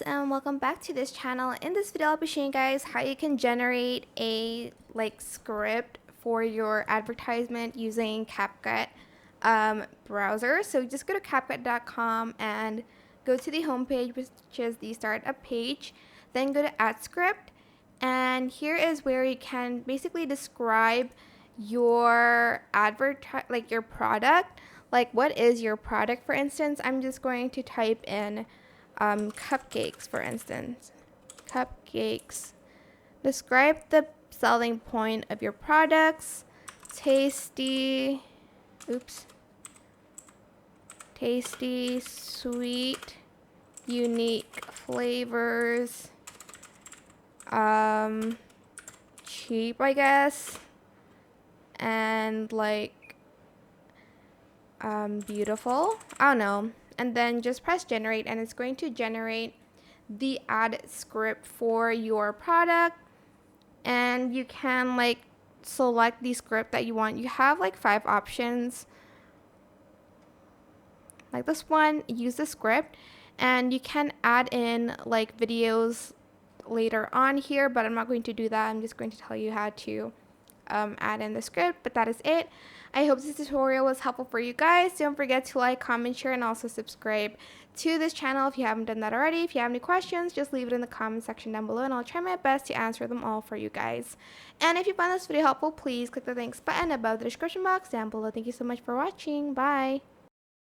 guys, and welcome back to this channel. In this video I'll be showing you guys how you can generate a script for your advertisement using CapCut browser. So just go to CapCut.com and go to the home page, which is the startup page. Then go to add script, and here is where you can basically describe your your product. Like, what is your product? For instance, I'm just going to type in cupcakes, for instance. Cupcakes. Describe the selling point of your products. Tasty, tasty, sweet, unique flavors. Cheap, I guess. And beautiful. I don't know. And then just press generate, and it's going to generate the ad script for your product. And you can select the script that you want. You have 5 options. Like this one, use the script, and you can add in videos later on here, but I'm not going to do that. I'm just going to tell you how to add in the script. But that is it. I hope this tutorial was helpful for you guys. Don't forget to like, comment, share, and also subscribe to this channel if you haven't done that already. If you have any questions, just leave it in the comment section down below, and I'll try my best to answer them all for you guys. And if you found this video helpful, please click the thanks button above the description box down below. Thank you so much for watching. Bye.